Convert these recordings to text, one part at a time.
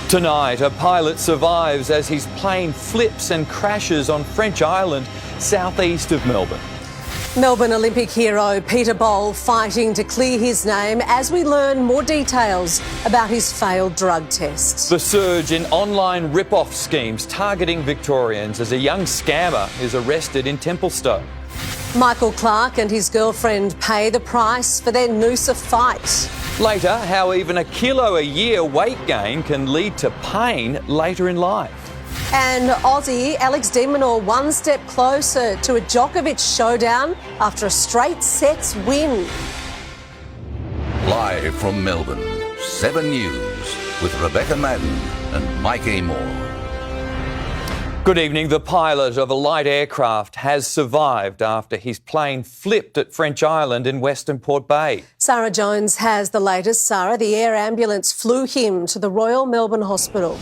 Tonight, a pilot survives as his plane flips and crashes on French Island, southeast of Melbourne. Melbourne Olympic hero Peter Bol fighting to clear his name as we learn more details about his failed drug tests. The surge in online rip-off schemes targeting Victorians as a young scammer is arrested in Templestowe. Michael Clark and his girlfriend pay the price for their Noosa fight. Later, how even a kilo a year weight gain can lead to pain later in life. And Aussie Alex de Minaur one step closer to a Djokovic showdown after a straight sets win. Live from Melbourne, 7 News with Rebecca Madden and Mike Amor. Good evening. The pilot of a light aircraft has survived after his plane flipped at French Island in Western Port Bay. Sarah Jones has the latest. Sarah, the air ambulance flew him to the Royal Melbourne Hospital.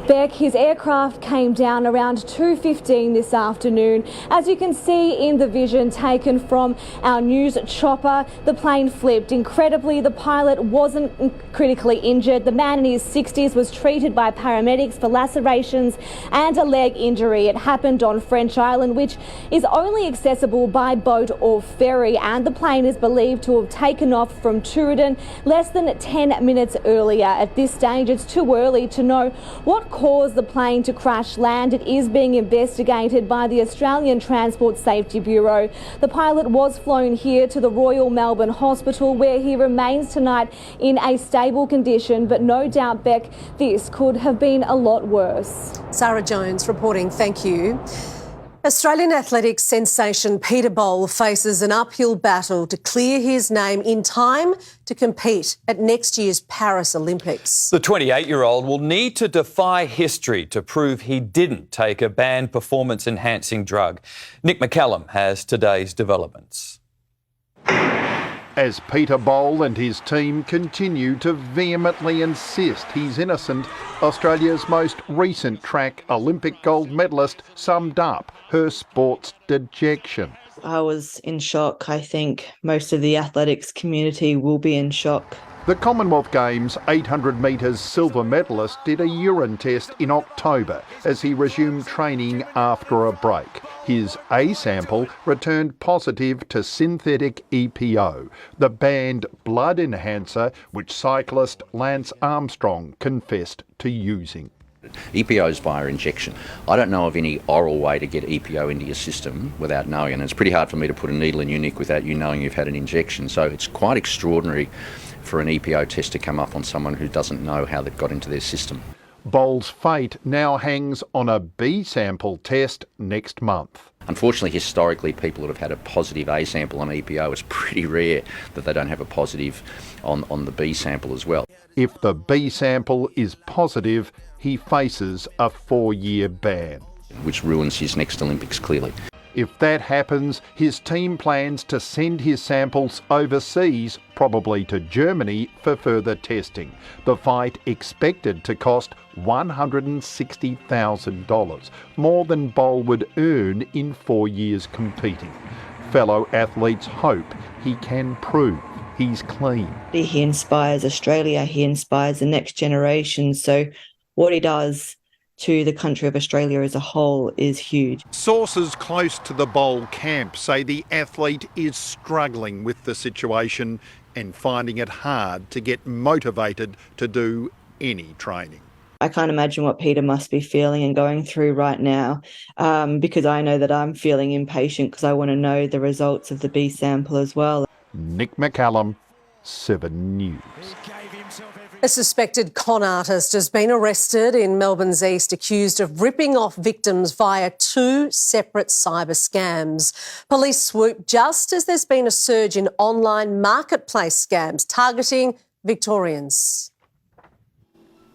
Beck, his aircraft came down around 2:15 this afternoon. As you can see in the vision taken from our news chopper, the plane flipped. Incredibly, the pilot wasn't critically injured. The man in his 60s was treated by paramedics for lacerations and a leg injury. It happened on French Island, which is only accessible by boat or ferry, and the plane is believed to have taken off from Tooradin less than 10 minutes earlier. At this stage, it's too early to know what caused the plane to crash land. It is being investigated by the Australian Transport Safety Bureau. The pilot was flown here to the Royal Melbourne Hospital, where he remains tonight in a stable condition, but no doubt, Beck, this could have been a lot worse. Sarah Jones reporting. Thank you. Australian athletics sensation Peter Bol faces an uphill battle to clear his name in time to compete at next year's Paris Olympics. The 28-year-old will need to defy history to prove he didn't take a banned performance-enhancing drug. Nick McCallum has today's developments. As Peter Bol and his team continue to vehemently insist he's innocent, Australia's most recent track Olympic gold medalist summed up her sports dejection. I was in shock. I think most of the athletics community will be in shock. The Commonwealth Games 800 metres silver medalist did a urine test in October as he resumed training after a break. His A sample returned positive to synthetic EPO, the banned blood enhancer which cyclist Lance Armstrong confessed to using. EPO is via injection. I don't know of any oral way to get EPO into your system without knowing, and it's pretty hard for me to put a needle in your neck without you knowing you've had an injection. So it's quite extraordinary for an EPO test to come up on someone who doesn't know how they've got into their system. Bol's fate now hangs on a B sample test next month. Unfortunately, historically, people that have had a positive A sample on EPO, it's pretty rare that they don't have a positive on the B sample as well. If the B sample is positive, he faces a 4-year ban, which ruins his next Olympics clearly. If that happens, his team plans to send his samples overseas, probably to Germany, for further testing. The fight expected to cost $160,000, more than Bol would earn in 4 years competing. Fellow athletes hope he can prove he's clean. He inspires Australia, he inspires the next generation. So what he does to the country of Australia as a whole is huge. Sources close to the Bol camp say the athlete is struggling with the situation and finding it hard to get motivated to do any training. I can't imagine what Peter must be feeling and going through right now, because I know that I'm feeling impatient because I want to know the results of the B sample as well. Nick McCallum, 7 News. A suspected con artist has been arrested in Melbourne's east, accused of ripping off victims via 2 separate cyber scams. Police swooped just as there's been a surge in online marketplace scams targeting Victorians.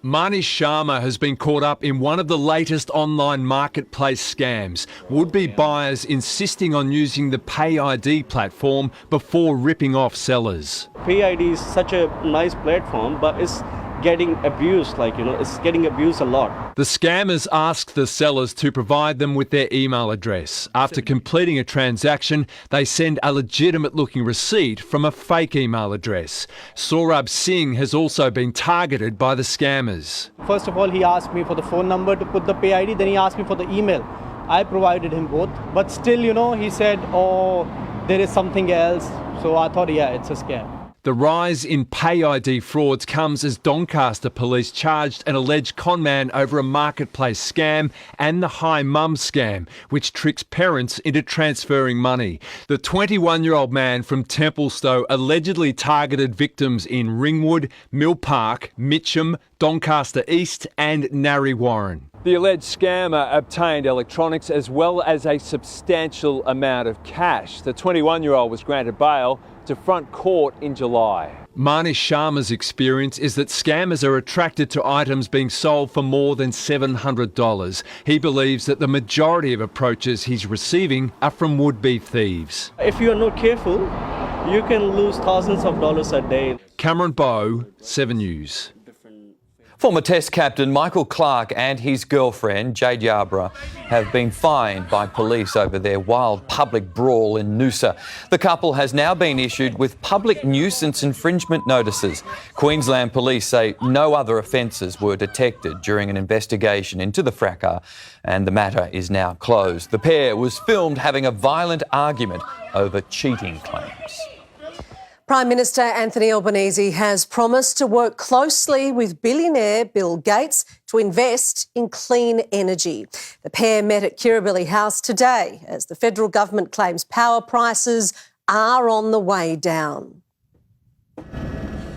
Manish Sharma has been caught up in one of the latest online marketplace scams. Would-be buyers insisting on using the PayID platform before ripping off sellers. PayID is such a nice platform, but it's getting abused, it's getting abused a lot. The scammers asked the sellers to provide them with their email address. After completing a transaction, they send a legitimate-looking receipt from a fake email address. Saurabh Singh has also been targeted by the scammers. First of all, he asked me for the phone number to put the pay ID, then he asked me for the email. I provided him both, but still, he said, oh, there is something else. So I thought, yeah, it's a scam. The rise in pay ID frauds comes as Doncaster police charged an alleged conman over a marketplace scam and the Hi Mum scam, which tricks parents into transferring money. The 21-year-old man from Templestowe allegedly targeted victims in Ringwood, Mill Park, Mitcham, Doncaster East and Narre Warren. The alleged scammer obtained electronics as well as a substantial amount of cash. The 21-year-old was granted bail to front court in July. Manish Sharma's experience is that scammers are attracted to items being sold for more than $700. He believes that the majority of approaches he's receiving are from would-be thieves. If you are not careful, you can lose thousands of dollars a day. Cameron Bowe, 7 News. Former Test captain Michael Clarke and his girlfriend, Jade Yarborough, have been fined by police over their wild public brawl in Noosa. The couple has now been issued with public nuisance infringement notices. Queensland police say no other offences were detected during an investigation into the fracas, and the matter is now closed. The pair was filmed having a violent argument over cheating claims. Prime Minister Anthony Albanese has promised to work closely with billionaire Bill Gates to invest in clean energy. The pair met at Kirribilli House today as the federal government claims power prices are on the way down.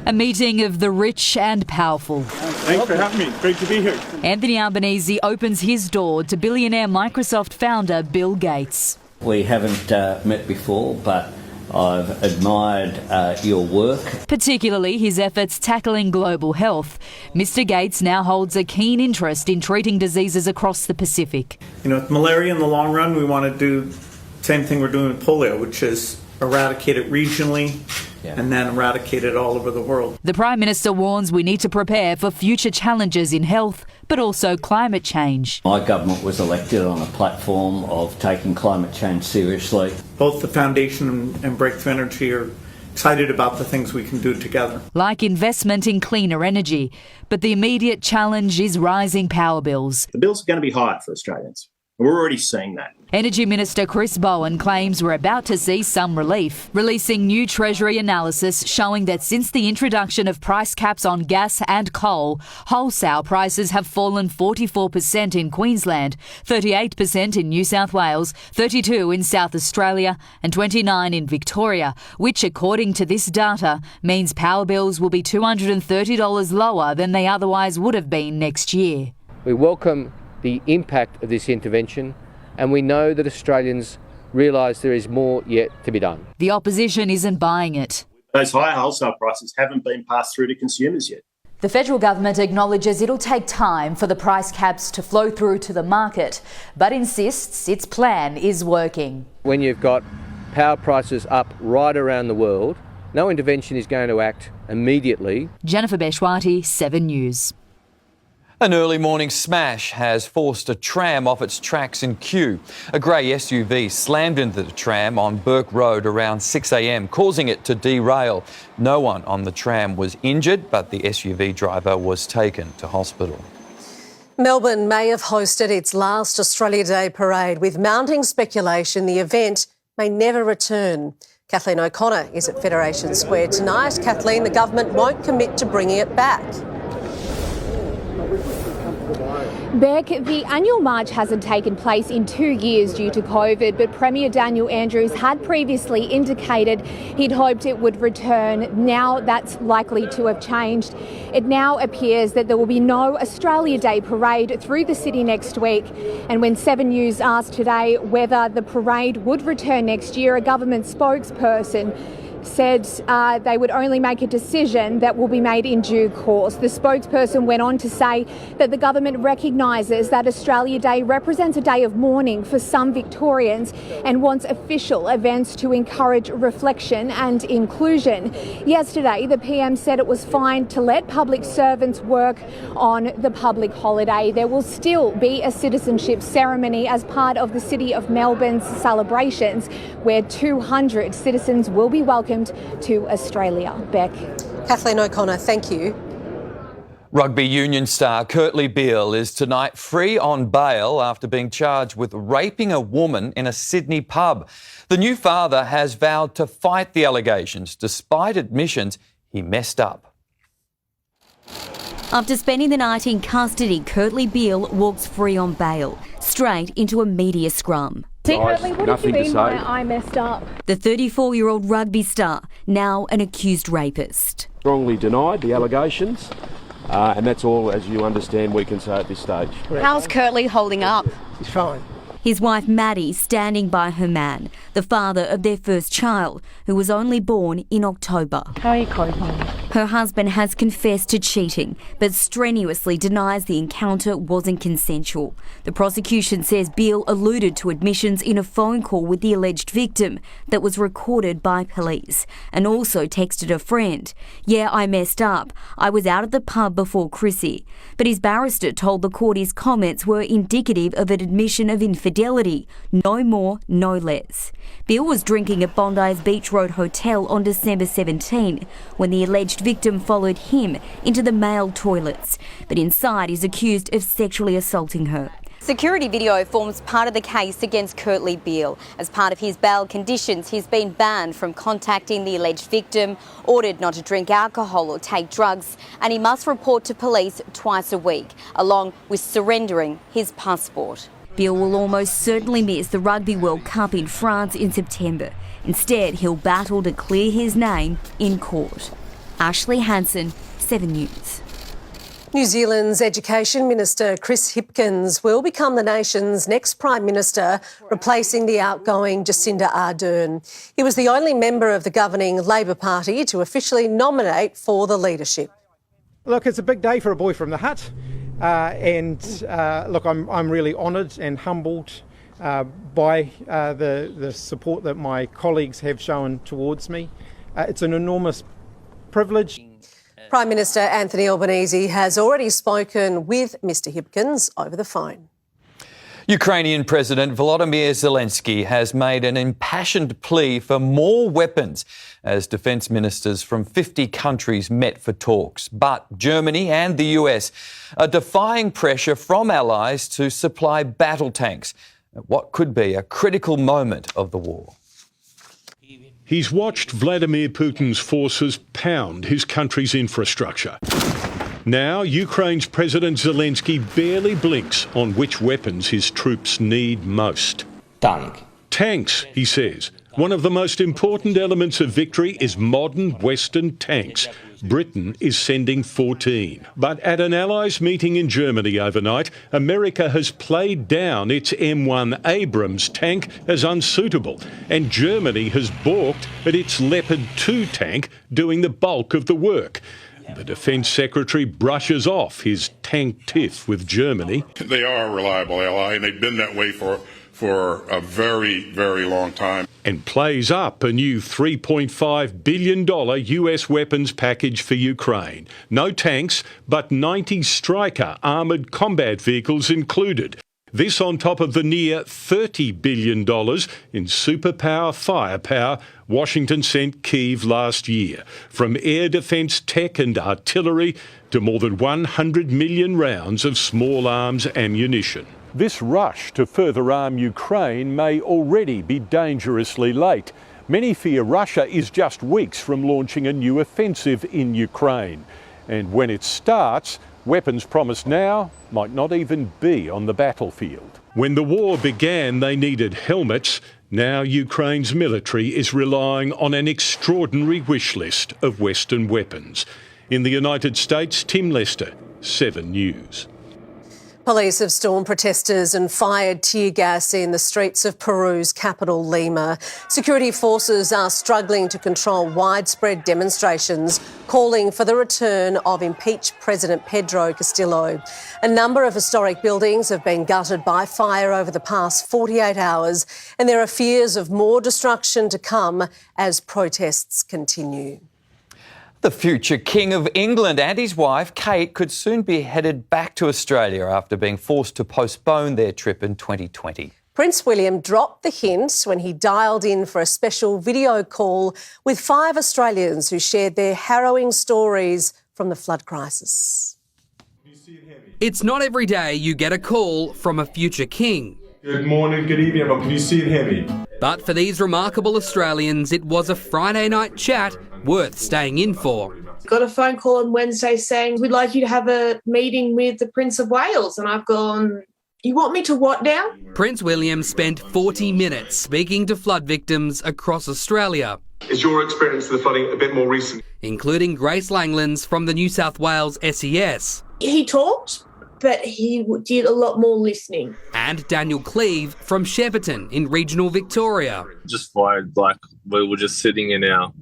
A meeting of the rich and powerful. Thanks for having me. Great to be here. Anthony Albanese opens his door to billionaire Microsoft founder Bill Gates. We haven't met before, but I've admired your work. Particularly his efforts tackling global health. Mr Gates now holds a keen interest in treating diseases across the Pacific. With malaria in the long run, we want to do the same thing we're doing with polio, which is eradicate it regionally and then eradicate it all over the world. The Prime Minister warns we need to prepare for future challenges in health, but also climate change. My government was elected on a platform of taking climate change seriously. Both the Foundation and Breakthrough Energy are excited about the things we can do together. Like investment in cleaner energy, but the immediate challenge is rising power bills. The bills are going to be higher for Australians. We're already seeing that. Energy Minister Chris Bowen claims we're about to see some relief, releasing new Treasury analysis showing that since the introduction of price caps on gas and coal, wholesale prices have fallen 44% in Queensland, 38% in New South Wales, 32% in South Australia and 29% in Victoria, which, according to this data, means power bills will be $230 lower than they otherwise would have been next year. We welcome the impact of this intervention, and we know that Australians realise there is more yet to be done. The opposition isn't buying it. Those higher wholesale prices haven't been passed through to consumers yet. The federal government acknowledges it'll take time for the price caps to flow through to the market, but insists its plan is working. When you've got power prices up right around the world, no intervention is going to act immediately. Jennifer Beshwati, 7 News. An early morning smash has forced a tram off its tracks in Kew. A grey SUV slammed into the tram on Burke Road around 6 a.m, causing it to derail. No one on the tram was injured, but the SUV driver was taken to hospital. Melbourne may have hosted its last Australia Day parade, with mounting speculation the event may never return. Kathleen O'Connor is at Federation Square tonight. Kathleen, the government won't commit to bringing it back. Beck, the annual march hasn't taken place in 2 years due to COVID, but Premier Daniel Andrews had previously indicated he'd hoped it would return. Now that's likely to have changed. It now appears that there will be no Australia Day parade through the city next week. And when 7 News asked today whether the parade would return next year, a government spokesperson said they would only make a decision that will be made in due course. The spokesperson went on to say that the government recognises that Australia Day represents a day of mourning for some Victorians and wants official events to encourage reflection and inclusion. Yesterday, the PM said it was fine to let public servants work on the public holiday. There will still be a citizenship ceremony as part of the City of Melbourne's celebrations, where 200 citizens will be welcomed to Australia. Beck. Kathleen O'Connor, thank you. Rugby union star Kurtley Beale is tonight free on bail after being charged with raping a woman in a Sydney pub. The new father has vowed to fight the allegations, despite admissions he messed up. After spending the night in custody, Kurtley Beale walks free on bail, straight into a media scrum. Kurtley, what did you mean by I messed up? The 34-year-old rugby star, now an accused rapist. Strongly denied the allegations, and that's all, as you understand, we can say at this stage. How's Kurtley holding up? He's fine. His wife Maddie standing by her man, the father of their first child, who was only born in October. How are you coping? Her husband has confessed to cheating, but strenuously denies the encounter wasn't consensual. The prosecution says Beale alluded to admissions in a phone call with the alleged victim that was recorded by police, and also texted a friend, "Yeah, I messed up. I was out at the pub before Chrissy." But his barrister told the court his comments were indicative of an admission of infidelity, no more, no less. Beale was drinking at Bondi's Beach Road Hotel on December 17 when the alleged victim followed him into the male toilets, but inside is accused of sexually assaulting her. Security video forms part of the case against Kurtley Beale. As part of his bail conditions, he's been banned from contacting the alleged victim, ordered not to drink alcohol or take drugs, and he must report to police twice a week, along with surrendering his passport. Beale will almost certainly miss the Rugby World Cup in France in September. Instead, he'll battle to clear his name in court. Ashley Hansen, 7 News. New Zealand's Education Minister Chris Hipkins will become the nation's next Prime Minister, replacing the outgoing Jacinda Ardern. He was the only member of the governing Labor Party to officially nominate for the leadership. Look, it's a big day for a boy from the hut. Look, I'm really honoured and humbled by the support that my colleagues have shown towards me. It's an enormous privilege. Prime Minister Anthony Albanese has already spoken with Mr Hipkins over the phone. Ukrainian President Volodymyr Zelensky has made an impassioned plea for more weapons as defence ministers from 50 countries met for talks. But Germany and the US are defying pressure from allies to supply battle tanks at what could be a critical moment of the war. He's watched Vladimir Putin's forces pound his country's infrastructure. Now, Ukraine's President Zelensky barely blinks on which weapons his troops need most. Tanks, he says. One of the most important elements of victory is modern Western tanks. Britain is sending 14. But at an Allies meeting in Germany overnight, America has played down its M1 Abrams tank as unsuitable, and Germany has balked at its Leopard 2 tank doing the bulk of the work. The Defence Secretary brushes off his tank tiff with Germany. They are a reliable ally, and they've been that way for a very, very long time. And plays up a new $3.5 billion US weapons package for Ukraine. No tanks, but 90 Stryker armoured combat vehicles included. This on top of the near $30 billion in superpower firepower Washington sent Kyiv last year, from air defence tech and artillery to more than 100 million rounds of small arms ammunition. This rush to further arm Ukraine may already be dangerously late. Many fear Russia is just weeks from launching a new offensive in Ukraine. And when it starts, weapons promised now might not even be on the battlefield. When the war began, they needed helmets. Now Ukraine's military is relying on an extraordinary wish list of Western weapons. In the United States, Tim Lester, 7 News. Police have stormed protesters and fired tear gas in the streets of Peru's capital, Lima. Security forces are struggling to control widespread demonstrations calling for the return of impeached President Pedro Castillo. A number of historic buildings have been gutted by fire over the past 48 hours, and there are fears of more destruction to come as protests continue. The future King of England and his wife, Kate, could soon be headed back to Australia after being forced to postpone their trip in 2020. Prince William dropped the hint when he dialed in for a special video call with 5 Australians who shared their harrowing stories from the flood crisis. It's not every day you get a call from a future king. Good morning, good evening, everyone. Can you see and hear me? But for these remarkable Australians, it was a Friday night chat worth staying in for. Got a phone call on Wednesday saying, we'd like you to have a meeting with the Prince of Wales. And I've gone, you want me to what now? Prince William spent 40 minutes speaking to flood victims across Australia. Is your experience of the flooding a bit more recent? Including Grace Langlands from the New South Wales SES. He talked, but he did a lot more listening. And Daniel Cleave from Shepparton in regional Victoria. Just fired like we were just sitting in our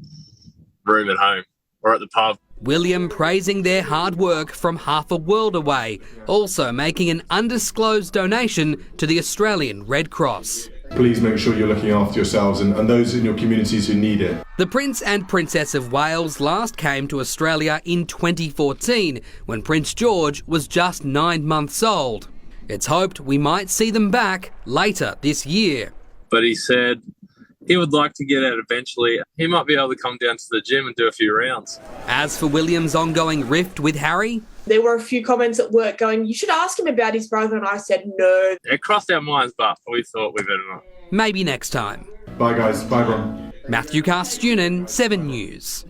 room at home or at the pub. William praising their hard work from half a world away, also making an undisclosed donation to the Australian Red Cross. Please make sure you're looking after yourselves and those in your communities who need it. The Prince and Princess of Wales last came to Australia in 2014 when Prince George was just 9 months old. It's hoped we might see them back later this year. But he said he would like to get out eventually. He might be able to come down to the gym and do a few rounds. As for William's ongoing rift with Harry, there were a few comments at work going, you should ask him about his brother, and I said no. It crossed our minds, but we thought we better not. Maybe next time. Bye guys, bye everyone. Matthew Carstunen, 7 News.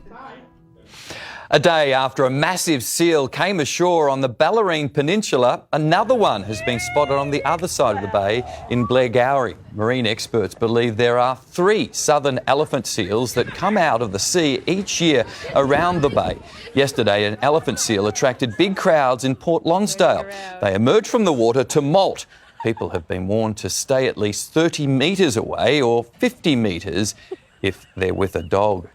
A day after a massive seal came ashore on the Bellarine Peninsula, another one has been spotted on the other side of the bay in Blairgowrie. Marine experts believe there are 3 southern elephant seals that come out of the sea each year around the bay. Yesterday, an elephant seal attracted big crowds in Port Lonsdale. They emerged from the water to molt. People have been warned to stay at least 30 metres away or 50 metres if they're with a dog.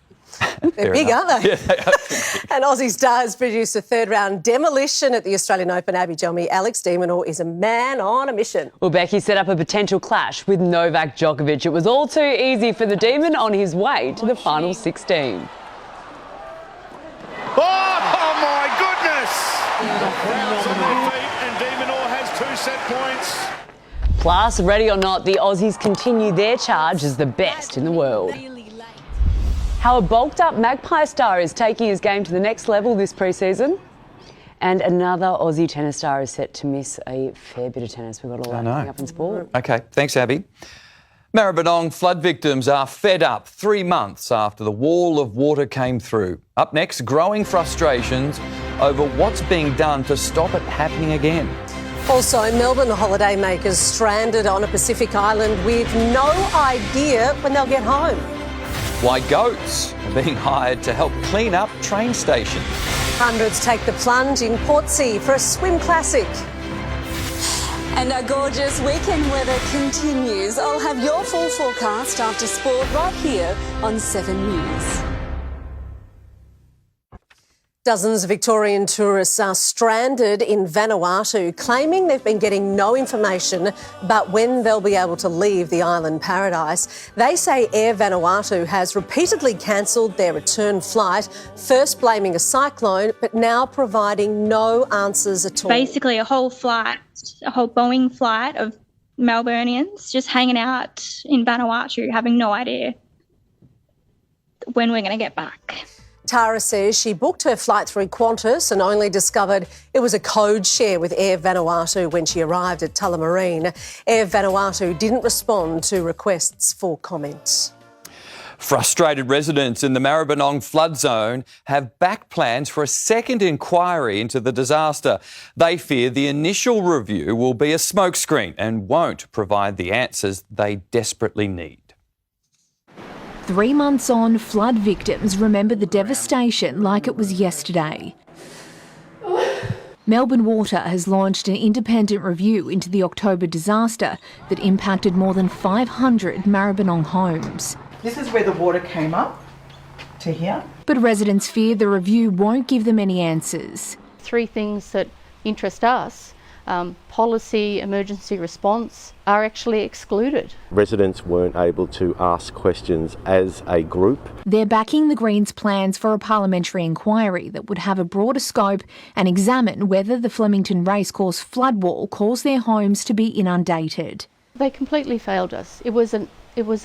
They're big, aren't they? Yeah, they are big. And Aussie Stars produced a third-round demolition at the Australian Open. Abby, tell me, Alex de Minaur is a man on a mission. Well, Becky set up a potential clash with Novak Djokovic. It was all too easy for the Demon on his way to the final 16. Oh my goodness! The crowd's on their feet and de Minaur has 2 set points. Plus, ready or not, the Aussies continue their charge as the best in the world. How a bulked-up Magpie star is taking his game to the next level this pre-season. And another Aussie tennis star is set to miss a fair bit of tennis. We've got all that coming up in sport. OK, thanks, Abby. Maribyrnong flood victims are fed up 3 months after the wall of water came through. Up next, growing frustrations over what's being done to stop it happening again. Also, Melbourne holidaymakers stranded on a Pacific island with no idea when they'll get home. Why goats are being hired to help clean up train stations. Hundreds take the plunge in Portsea for a swim classic. And our gorgeous weekend weather continues. I'll have your full forecast after sport right here on 7 News. Dozens of Victorian tourists are stranded in Vanuatu, claiming they've been getting no information about when they'll be able to leave the island paradise. They say Air Vanuatu has repeatedly cancelled their return flight, first blaming a cyclone, but now providing no answers at all. Basically a whole Boeing flight of Melburnians just hanging out in Vanuatu, having no idea when we're going to get back. Tara says she booked her flight through Qantas and only discovered it was a code share with Air Vanuatu when she arrived at Tullamarine. Air Vanuatu didn't respond to requests for comment. Frustrated residents in the Maribyrnong flood zone have backed plans for a second inquiry into the disaster. They fear the initial review will be a smokescreen and won't provide the answers they desperately need. 3 months on, flood victims remember the devastation like it was yesterday. Melbourne Water has launched an independent review into the October disaster that impacted more than 500 Maribyrnong homes. This is where the water came up to here. But residents fear the review won't give them any answers. Three things that interest us, policy, emergency response, are actually excluded. Residents weren't able to ask questions as a group. They're backing the Greens' plans for a parliamentary inquiry that would have a broader scope and examine whether the Flemington Racecourse flood wall caused their homes to be inundated. They completely failed us. It was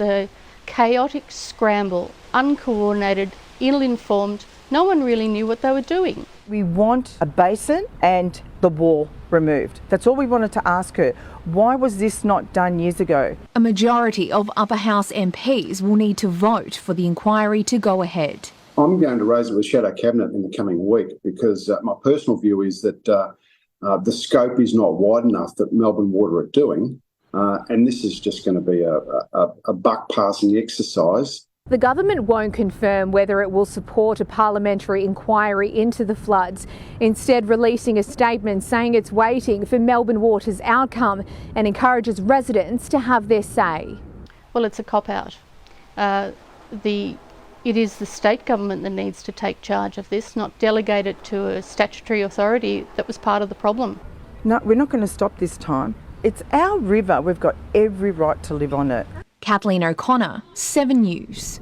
a chaotic scramble, uncoordinated, ill-informed. No one really knew what they were doing. We want a basin and the wall removed. That's all we wanted to ask her. Why was this not done years ago? A majority of upper house MPs will need to vote for the inquiry to go ahead. I'm going to raise it with Shadow Cabinet in the coming week because my personal view is that the scope is not wide enough that Melbourne Water are doing, and this is just going to be a buck-passing exercise. The government won't confirm whether it will support a parliamentary inquiry into the floods, instead releasing a statement saying it's waiting for Melbourne Water's outcome and encourages residents to have their say. Well, it's a cop-out. It is the state government that needs to take charge of this, not delegate it to a statutory authority that was part of the problem. No, we're not going to stop this time. It's our river. We've got every right to live on it. Kathleen O'Connor, 7 News.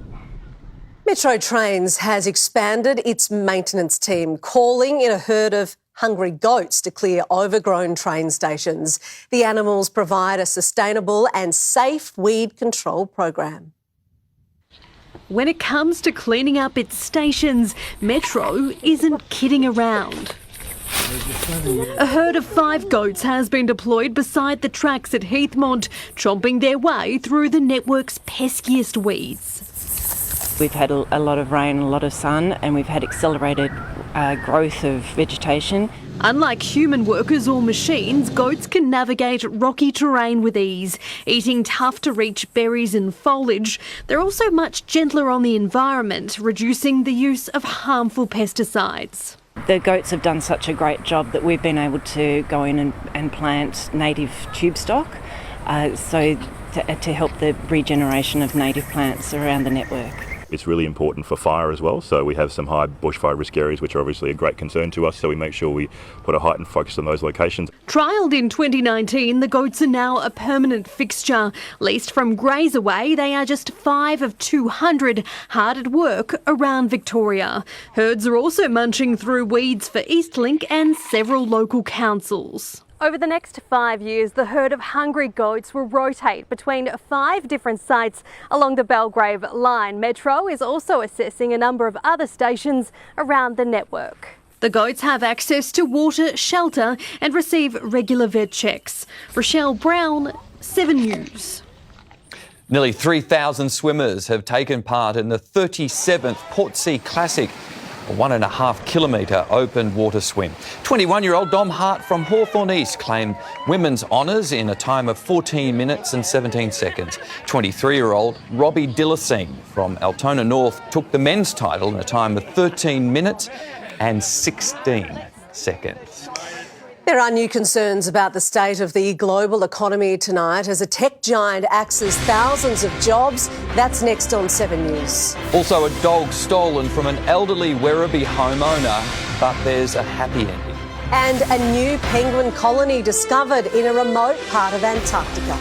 Metro Trains has expanded its maintenance team, calling in a herd of hungry goats to clear overgrown train stations. The animals provide a sustainable and safe weed control program. When it comes to cleaning up its stations, Metro isn't kidding around. A herd of 5 goats has been deployed beside the tracks at Heathmont, chomping their way through the network's peskiest weeds. We've had a lot of rain, a lot of sun, and we've had accelerated growth of vegetation. Unlike human workers or machines, goats can navigate rocky terrain with ease, eating tough-to-reach berries and foliage. They're also much gentler on the environment, reducing the use of harmful pesticides. The goats have done such a great job that we've been able to go in and plant native tube stock, to help the regeneration of native plants around the network. It's really important for fire as well, so we have some high bushfire risk areas which are obviously a great concern to us, so we make sure we put a heightened focus on those locations. Trialled in 2019, the goats are now a permanent fixture. Leased from Grazeaway, they are just 5 of 200 hard at work around Victoria. Herds are also munching through weeds for Eastlink and several local councils. Over the next 5 years, the herd of hungry goats will rotate between 5 different sites along the Belgrave line. Metro is also assessing a number of other stations around the network. The goats have access to water, shelter and receive regular vet checks. Rochelle Brown, 7 News. Nearly 3,000 swimmers have taken part in the 37th Portsea Classic, a 1.5 kilometre open water swim. 21-year-old Dom Hart from Hawthorn East claimed women's honours in a time of 14 minutes and 17 seconds. 23-year-old Robbie Dillasing from Altona North took the men's title in a time of 13 minutes and 16 seconds. There are new concerns about the state of the global economy tonight as a tech giant axes thousands of jobs. That's next on 7 News. Also, a dog stolen from an elderly Werribee homeowner, but there's a happy ending. And a new penguin colony discovered in a remote part of Antarctica.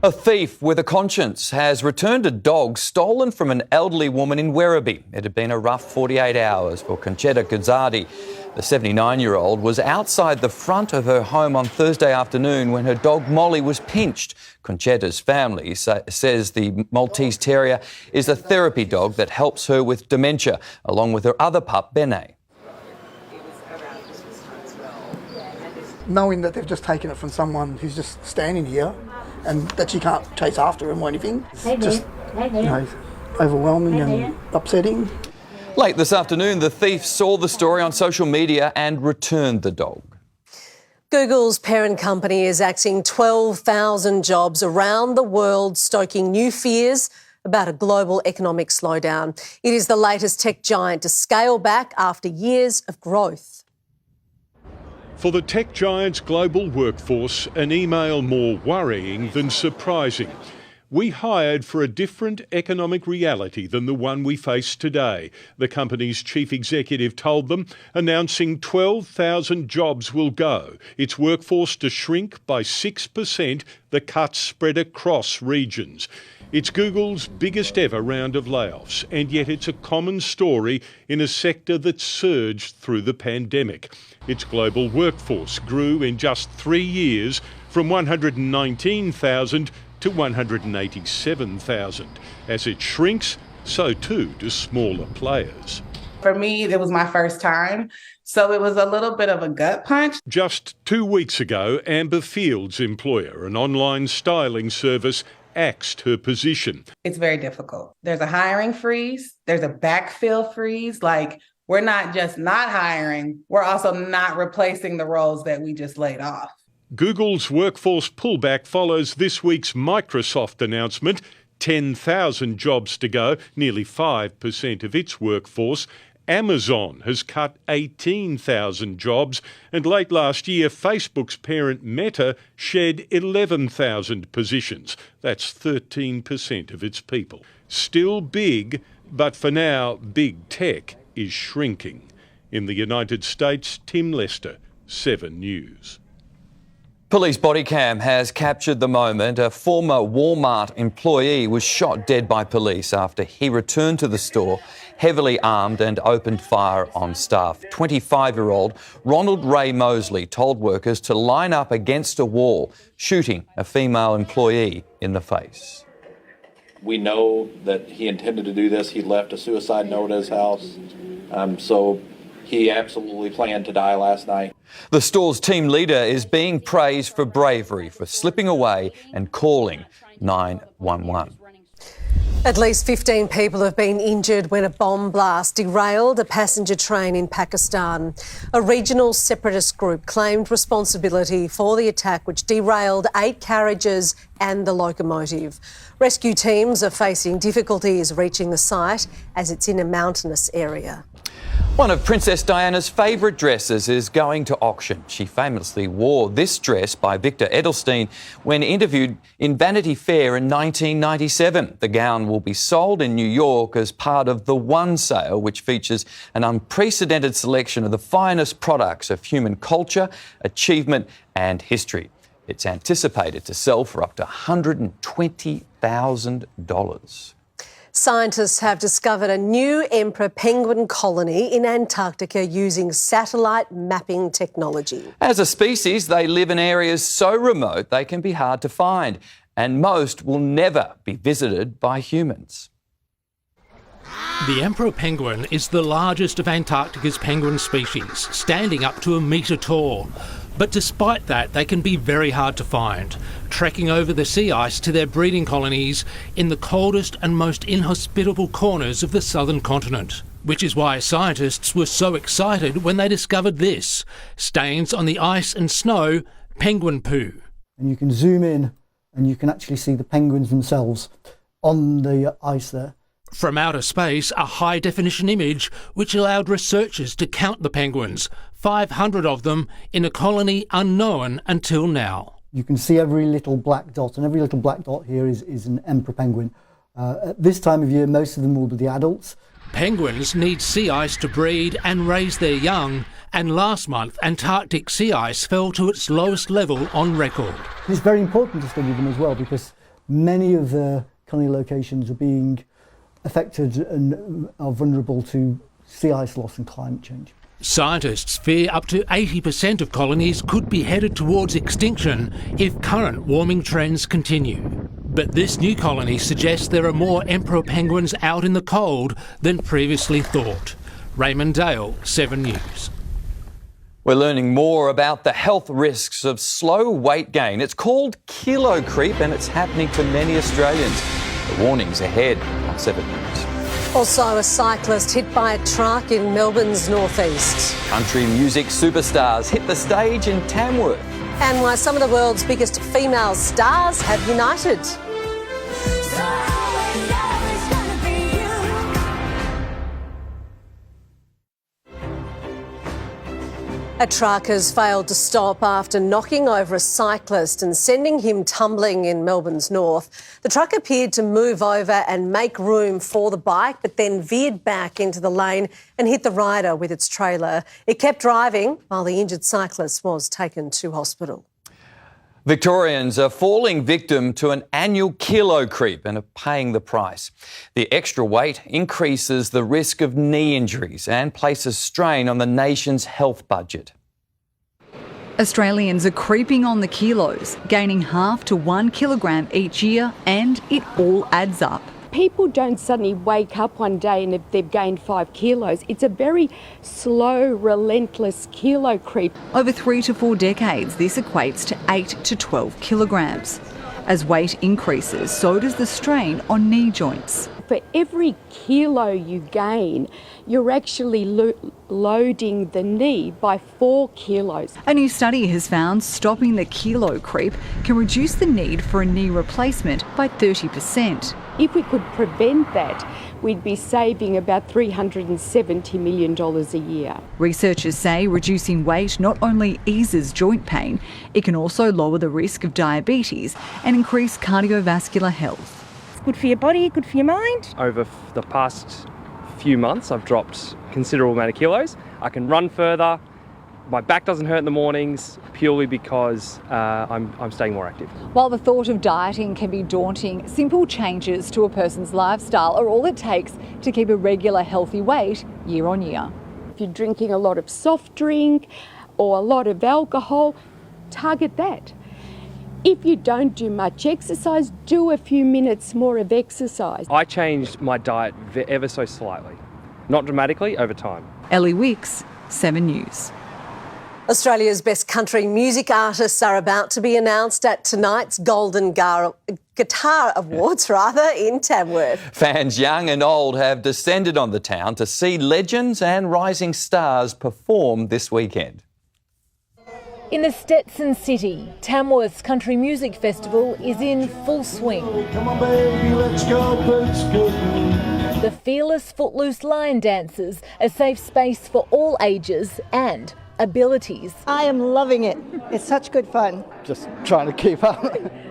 A thief with a conscience has returned a dog stolen from an elderly woman in Werribee. It had been a rough 48 hours for Conchetta Gazzardi. The 79-year-old was outside the front of her home on Thursday afternoon when her dog Molly was pinched. Conchetta's family says the Maltese Terrier is a therapy dog that helps her with dementia, along with her other pup, Bene. Knowing that they've just taken it from someone who's just standing here and that she can't chase after him or anything, it's just overwhelming and upsetting. Late this afternoon, the thief saw the story on social media and returned the dog. Google's parent company is axing 12,000 jobs around the world, stoking new fears about a global economic slowdown. It is the latest tech giant to scale back after years of growth. For the tech giant's global workforce, an email more worrying than surprising. We hired for a different economic reality than the one we face today, the company's chief executive told them, announcing 12,000 jobs will go, its workforce to shrink by 6%, the cuts spread across regions. It's Google's biggest ever round of layoffs, and yet it's a common story in a sector that surged through the pandemic. Its global workforce grew in just 3 years from 119,000 to 187,000. As it shrinks, so too do smaller players. For me, it was my first time, so it was a little bit of a gut punch. Just 2 weeks ago, Amber Field's employer, an online styling service, axed her position. It's very difficult. There's a hiring freeze. There's a backfill freeze. Like, we're not just not hiring, we're also not replacing the roles that we just laid off. Google's workforce pullback follows this week's Microsoft announcement, 10,000 jobs to go, nearly 5% of its workforce. Amazon has cut 18,000 jobs, and late last year Facebook's parent Meta shed 11,000 positions. That's 13% of its people. Still big, but for now big tech is shrinking. In the United States, Tim Lester, 7 News. Police body cam has captured the moment a former Walmart employee was shot dead by police after he returned to the store heavily armed and opened fire on staff. 25-year-old Ronald Ray Mosley told workers to line up against a wall, shooting a female employee in the face. We know that he intended to do this. He left a suicide note at his house. So he absolutely planned to die last night. The store's team leader is being praised for bravery, for slipping away and calling 911. At least 15 people have been injured when a bomb blast derailed a passenger train in Pakistan. A regional separatist group claimed responsibility for the attack, which derailed 8 carriages and the locomotive. Rescue teams are facing difficulties reaching the site as it's in a mountainous area. One of Princess Diana's favourite dresses is going to auction. She famously wore this dress by Victor Edelstein when interviewed in Vanity Fair in 1997. The gown will be sold in New York as part of the One Sale, which features an unprecedented selection of the finest products of human culture, achievement and history. It's anticipated to sell for up to $120,000. Scientists have discovered a new emperor penguin colony in Antarctica using satellite mapping technology. As a species, they live in areas so remote they can be hard to find, and most will never be visited by humans. The emperor penguin is the largest of Antarctica's penguin species, standing up to 1 metre tall. But despite that, they can be very hard to find, trekking over the sea ice to their breeding colonies in the coldest and most inhospitable corners of the southern continent. Which is why scientists were so excited when they discovered this: stains on the ice and snow, penguin poo. And you can zoom in and you can actually see the penguins themselves on the ice there. From outer space, a high-definition image which allowed researchers to count the penguins, 500 of them in a colony unknown until now. You can see every little black dot, and every little black dot here is an emperor penguin. At this time of year, most of them will be the adults. Penguins need sea ice to breed and raise their young, and last month Antarctic sea ice fell to its lowest level on record. It's very important to study them as well because many of the colony locations are being affected and are vulnerable to sea ice loss and climate change. Scientists fear up to 80% of colonies could be headed towards extinction if current warming trends continue. But this new colony suggests there are more emperor penguins out in the cold than previously thought. Raymond Dale, 7 News. We're learning more about the health risks of slow weight gain. It's called kilo creep and it's happening to many Australians. The warnings ahead on 7 News. Also, a cyclist hit by a truck in Melbourne's northeast. Country music superstars hit the stage in Tamworth. And why some of the world's biggest female stars have united. A truck has failed to stop after knocking over a cyclist and sending him tumbling in Melbourne's north. The truck appeared to move over and make room for the bike, but then veered back into the lane and hit the rider with its trailer. It kept driving while the injured cyclist was taken to hospital. Victorians are falling victim to an annual kilo creep and are paying the price. The extra weight increases the risk of knee injuries and places strain on the nation's health budget. Australians are creeping on the kilos, gaining 0.5 to 1 kilogram each year, and it all adds up. People don't suddenly wake up one day and they've gained 5 kilos. It's a very slow, relentless kilo creep. Over 3 to 4 decades, this equates to 8 to 12 kilograms. As weight increases, so does the strain on knee joints. For every kilo you gain, you're actually loading the knee by 4 kilos. A new study has found stopping the kilo creep can reduce the need for a knee replacement by 30%. If we could prevent that, we'd be saving about $370 million a year. Researchers say reducing weight not only eases joint pain, it can also lower the risk of diabetes and increase cardiovascular health. Good for your body, good for your mind. Over the past few months, I've dropped a considerable amount of kilos. I can run further. My back doesn't hurt in the mornings purely because I'm staying more active. While the thought of dieting can be daunting, simple changes to a person's lifestyle are all it takes to keep a regular healthy weight year on year. If you're drinking a lot of soft drink or a lot of alcohol, target that. If you don't do much exercise, do a few minutes more of exercise. I changed my diet ever so slightly, not dramatically, over time. Ellie Wicks, 7 News. Australia's best country music artists are about to be announced at tonight's Golden Guitar Awards, in Tamworth. Fans young and old have descended on the town to see legends and rising stars perform this weekend. In the Stetson City, Tamworth's Country Music Festival is in full swing. Come on, baby, let's go, let's go. The fearless Footloose Line Dancers, a safe space for all ages and abilities. I am loving it. It's such good fun. Just trying to keep up.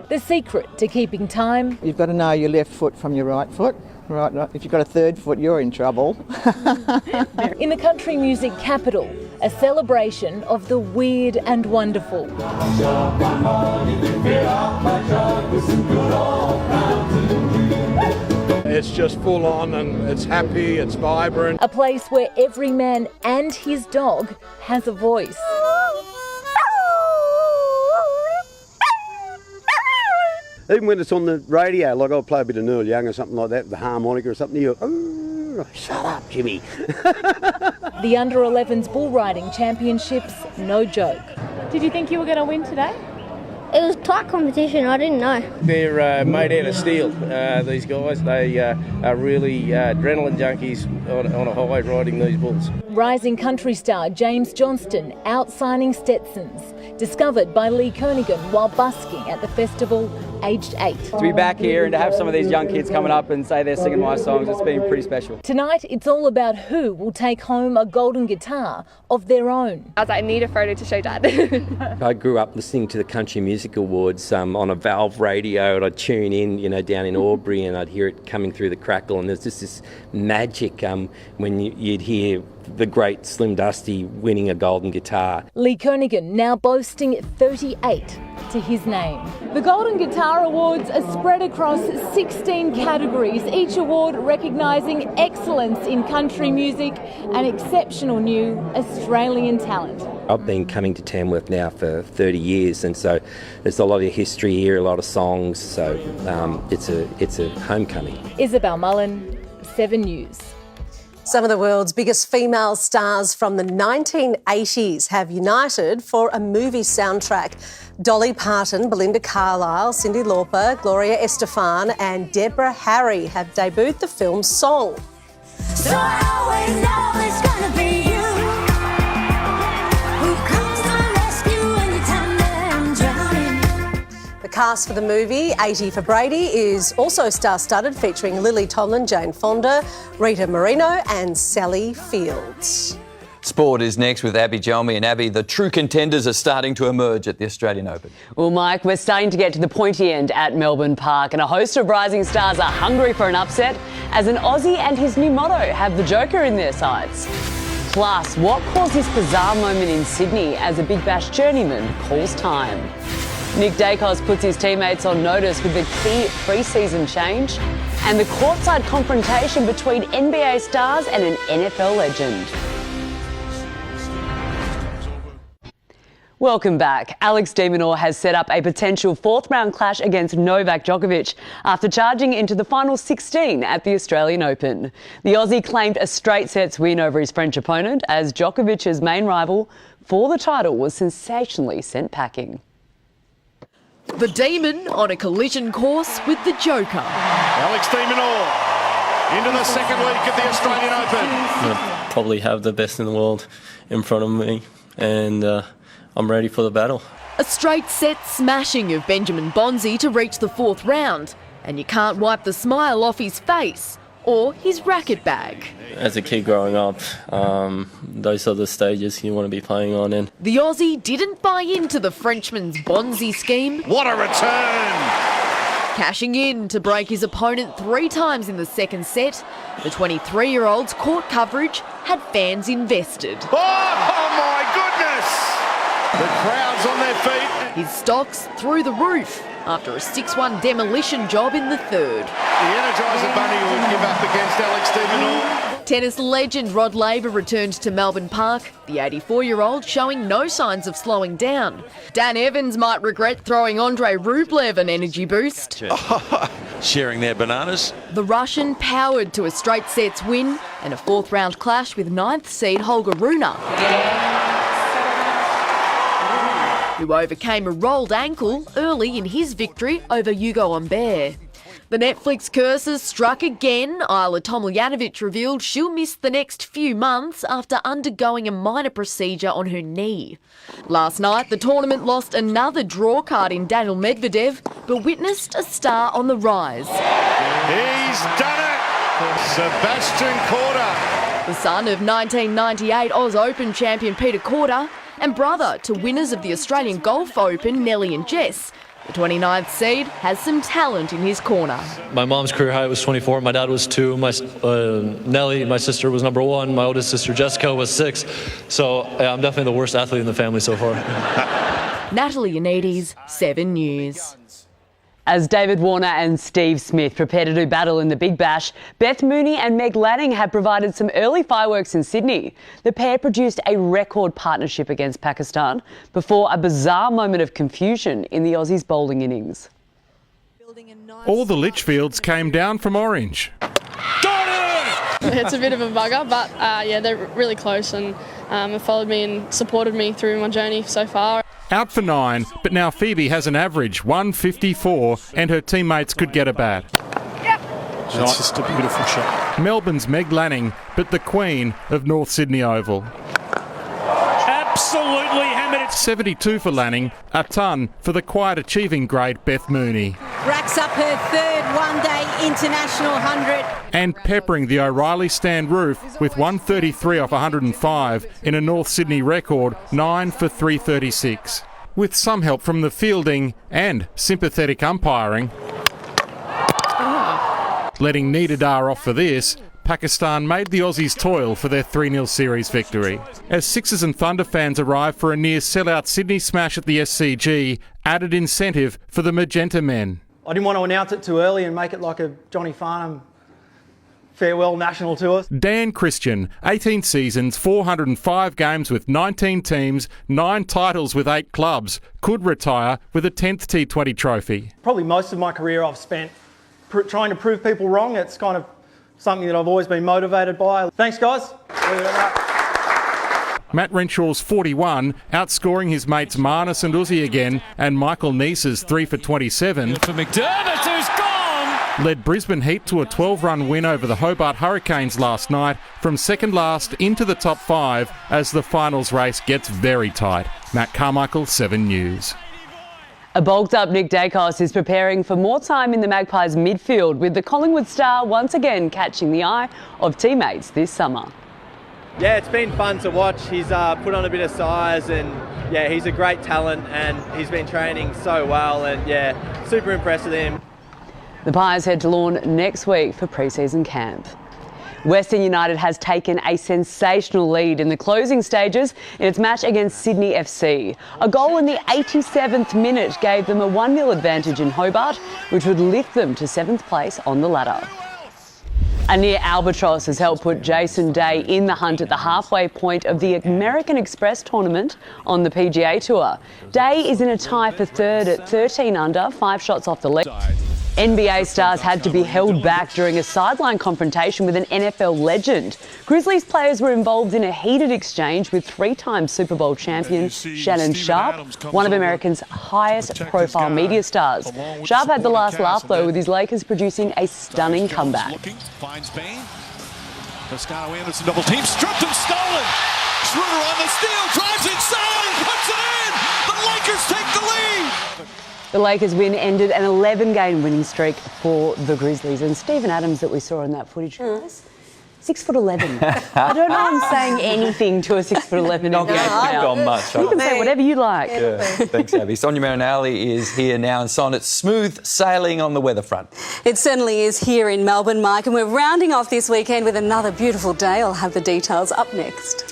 The secret to keeping time. You've got to know your left foot from your right foot. Right. If you've got a third foot, you're in trouble. In the country music capital, a celebration of the weird and wonderful. It's just full on and it's happy, it's vibrant. A place where every man and his dog has a voice. Even when it's on the radio, like I'll play a bit of Neil Young or something like that, the harmonica or something, you go, shut up, Jimmy. The Under-11s bull riding championships, no joke. Did you think you were going to win today? It was a tight competition, I didn't know. They're made out of steel, these guys. They are really adrenaline junkies on a high riding these bulls. Rising country star James Johnston out-signing Stetsons, discovered by Lee Kernaghan while busking at the festival, aged 8. To be back here and to have some of these young kids coming up and say they're singing my songs, it's been pretty special. Tonight, it's all about who will take home a golden guitar of their own. I was like, I need a photo to show Dad. I grew up listening to the Country Music Awards on a valve radio, and I'd tune in, down in Albury, and I'd hear it coming through the crackle, and there's just this magic when you'd hear the great Slim Dusty winning a golden guitar. Lee Kernaghan now boasting 38 to his name. The Golden Guitar Awards are spread across 16 categories, each award recognising excellence in country music and exceptional new Australian talent. I've been coming to Tamworth now for 30 years, and so there's a lot of history here, a lot of songs, so it's a homecoming. Isabel Mullen, 7 News. Some of the world's biggest female stars from the 1980s have united for a movie soundtrack. Dolly Parton, Belinda Carlisle, Cyndi Lauper, Gloria Estefan and Deborah Harry have debuted the film's song. So I always know it's gonna be you who comes to rescue anytime that I'm drowning. The cast for the movie, 80 for Brady, is also star-studded, featuring Lily Tomlin, Jane Fonda, Rita Moreno and Sally Fields. Sport is next with Abby Jelmy. And Abby, the true contenders are starting to emerge at the Australian Open. Well, Mike, we're starting to get to the pointy end at Melbourne Park, and a host of rising stars are hungry for an upset as an Aussie and his new motto have the Joker in their sights. Plus, what caused this bizarre moment in Sydney as a Big Bash journeyman calls time? Nick Dacos puts his teammates on notice with the key pre-season change, and the courtside confrontation between NBA stars and an NFL legend. Welcome back. Alex de Minaur has set up a potential fourth-round clash against Novak Djokovic after charging into the final 16 at the Australian Open. The Aussie claimed a straight sets win over his French opponent as Djokovic's main rival for the title was sensationally sent packing. The Demon on a collision course with the Joker. Alex de Minaur into the second week of the Australian Open. I probably have the best in the world in front of me, and I'm ready for the battle. A straight set smashing of Benjamin Bonzi to reach the fourth round, and you can't wipe the smile off his face or his racket bag. As a kid growing up, those are the stages you want to be playing on. And the Aussie didn't buy into the Frenchman's Bonzi scheme. What a return! Cashing in to break his opponent 3 times in the second set, the 23-year-old's court coverage had fans invested. Oh my goodness! The crowd's on their feet. His stocks through the roof after a 6-1 demolition job in the third. The Energizer Bunny will give up against Alex de Minaur. Tennis legend Rod Laver returned to Melbourne Park, the 84-year-old showing no signs of slowing down. Dan Evans might regret throwing Andrei Rublev an energy boost. Sharing their bananas. The Russian powered to a straight sets win and a fourth-round clash with 9th seed Holger Rune, who overcame a rolled ankle early in his victory over Hugo Humbert. The Netflix curses struck again. Isla Tomljanovic revealed she'll miss the next few months after undergoing a minor procedure on her knee. Last night, the tournament lost another draw card in Daniil Medvedev, but witnessed a star on the rise. He's done it! Sebastian Korda. The son of 1998 Oz Open champion Peter Korda and brother to winners of the Australian Golf Open, Nelly and Jess. The 29th seed has some talent in his corner. My mom's career high was 24, my dad was 2, Nelly, my sister, was number 1, my oldest sister Jessica was 6, so I'm definitely the worst athlete in the family so far. Natalie Yanides, 7 News. As David Warner and Steve Smith prepare to do battle in the Big Bash, Beth Mooney and Meg Lanning have provided some early fireworks in Sydney. The pair produced a record partnership against Pakistan before a bizarre moment of confusion in the Aussies' bowling innings. All the Litchfields came down from Orange. It's a bit of a bugger, but yeah, they're really close and have followed me and supported me through my journey so far. Out for 9, but now Phoebe has an average 154 and her teammates could get a bat. That's just a beautiful shot. Melbourne's Meg Lanning, but the queen of North Sydney Oval. Absolutely hammered it. 72 for Lanning, a ton for the quiet achieving great Beth Mooney. Racks up her third one-day international 100. And peppering the O'Reilly stand roof with 133 off 105 in a North Sydney record 9 for 336. With some help from the fielding and sympathetic umpiring. Letting Needadar off for this, Pakistan made the Aussies toil for their 3-0 series victory. As Sixers and Thunder fans arrive for a near sellout Sydney smash at the SCG, added incentive for the Magenta men. I didn't want to announce it too early and make it like a Johnny Farnham farewell national tour. Dan Christian, 18 seasons, 405 games with 19 teams, 9 titles with 8 clubs, could retire with a 10th T20 trophy. Probably most of my career I've spent trying to prove people wrong. It's kind of something that I've always been motivated by. Thanks, guys. Matt Renshaw's 41, outscoring his mates Marnus and Uzi again, and Michael Neese's 3 for 27. For McDermott, who's gone! Led Brisbane Heat to a 12-run win over the Hobart Hurricanes last night, from second last into the top 5 as the finals race gets very tight. Matt Carmichael, 7 News. A bulked-up Nick Dacos is preparing for more time in the Magpies midfield, with the Collingwood star once again catching the eye of teammates this summer. Yeah, it's been fun to watch. He's put on a bit of size and, yeah, he's a great talent and he's been training so well and, yeah, super impressed with him. The Pies head to Lawn next week for pre-season camp. Western United has taken a sensational lead in the closing stages in its match against Sydney FC. A goal in the 87th minute gave them a 1-0 advantage in Hobart, which would lift them to 7th place on the ladder. A near albatross has helped put Jason Day in the hunt at the halfway point of the American Express tournament on the PGA Tour. Day is in a tie for third at 13 under, 5 shots off the lead. NBA stars had to be held back during a sideline confrontation with an NFL legend. Grizzlies players were involved in a heated exchange with 3-time Super Bowl champion Shannon Sharpe, one of America's highest profile media stars. Sharpe had the last laugh though, with his Lakers producing a stunning comeback. Finds Bain. Toscano Anderson double team, stripped and stolen. Schroeder on the steal, drives inside, puts it in. The Lakers take the lead. The Lakers win ended an 11-game winning streak for the Grizzlies. And Steven Adams that we saw in that footage, guys, 6'11". I don't know I'm saying anything to a 6'11". Not going to pick on much. You can say whatever you like. Yeah. Thanks, Abby. Sonia Marinelli is here now, and Son, it's smooth sailing on the weather front. It certainly is here in Melbourne, Mike, and we're rounding off this weekend with another beautiful day. I'll have the details up next.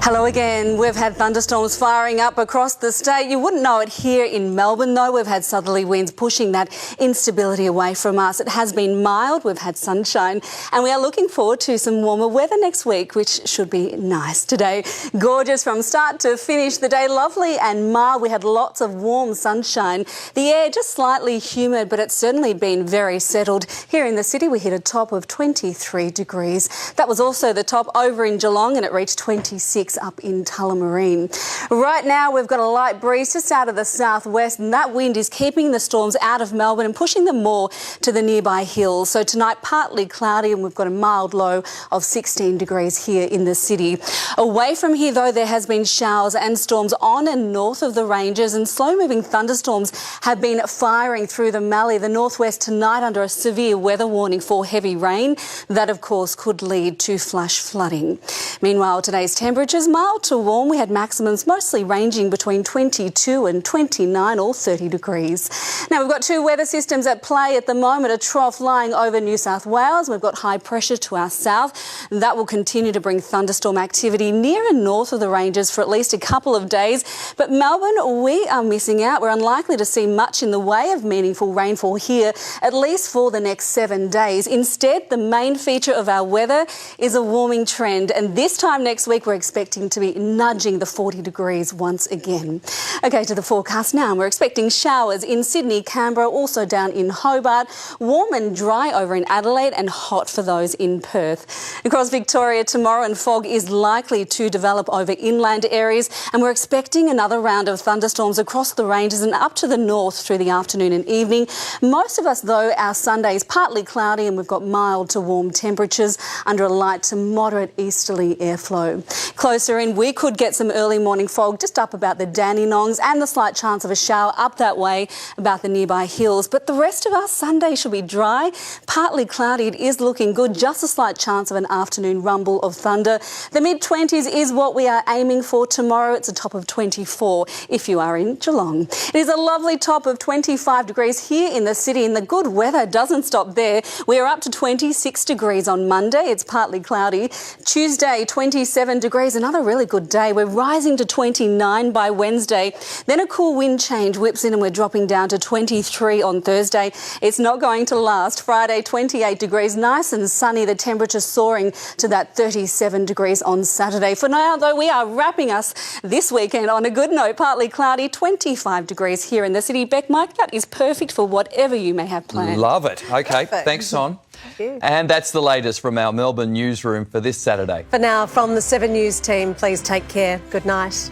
Hello again. We've had thunderstorms firing up across the state. You wouldn't know it here in Melbourne, though. We've had southerly winds pushing that instability away from us. It has been mild. We've had sunshine, and we are looking forward to some warmer weather next week, which should be nice today. Gorgeous from start to finish. The day lovely and mild. We had lots of warm sunshine. The air just slightly humid, but it's certainly been very settled. Here in the city, we hit a top of 23 degrees. That was also the top over in Geelong, and it reached 26 up in Tullamarine. Right now we've got a light breeze just out of the southwest, and that wind is keeping the storms out of Melbourne and pushing them more to the nearby hills. So tonight partly cloudy, and we've got a mild low of 16 degrees here in the city. Away from here though, there has been showers and storms on and north of the ranges, and slow moving thunderstorms have been firing through the Mallee, the northwest tonight, under a severe weather warning for heavy rain. That of course could lead to flash flooding. Meanwhile, today's temperatures mild to warm. We had maximums mostly ranging between 22 and 29 or 30 degrees. Now we've got two weather systems at play at the moment. A trough lying over New South Wales. We've got high pressure to our south. That will continue to bring thunderstorm activity near and north of the ranges for at least a couple of days. But Melbourne, we are missing out. We're unlikely to see much in the way of meaningful rainfall here, at least for the next 7 days. Instead, the main feature of our weather is a warming trend, and this time next week we're expecting to be nudging the 40 degrees once again. OK, to the forecast now. We're expecting showers in Sydney, Canberra, also down in Hobart. Warm and dry over in Adelaide, and hot for those in Perth. Across Victoria tomorrow, and fog is likely to develop over inland areas, and we're expecting another round of thunderstorms across the ranges and up to the north through the afternoon and evening. Most of us, though, our Sunday is partly cloudy, and we've got mild to warm temperatures under a light to moderate easterly airflow. Closer in, we could get some early morning fog just up about the Dandenongs, and the slight chance of a shower up that way about the nearby hills. But the rest of our Sunday should be dry, partly cloudy. It is looking good, just a slight chance of an afternoon rumble of thunder. The mid-20s is what we are aiming for tomorrow. It's a top of 24 if you are in Geelong. It is a lovely top of 25 degrees here in the city, and the good weather doesn't stop there. We are up to 26 degrees on Monday. It's partly cloudy. Tuesday, 27 degrees, another really good day. We're rising to 29 by Wednesday. Then a cool wind change whips in, and we're dropping down to 23 on Thursday. It's not going to last. Friday, 28 degrees, nice and sunny. The temperature soaring to that 37 degrees on Saturday. For now, though, we are wrapping us this weekend on a good note. Partly cloudy, 25 degrees here in the city. Beck, Mike, that is perfect for whatever you may have planned. Love it. OK, thanks, Son. Thank you. And that's the latest from our Melbourne newsroom for this Saturday. For now, from the 7 News team, please take care. Good night.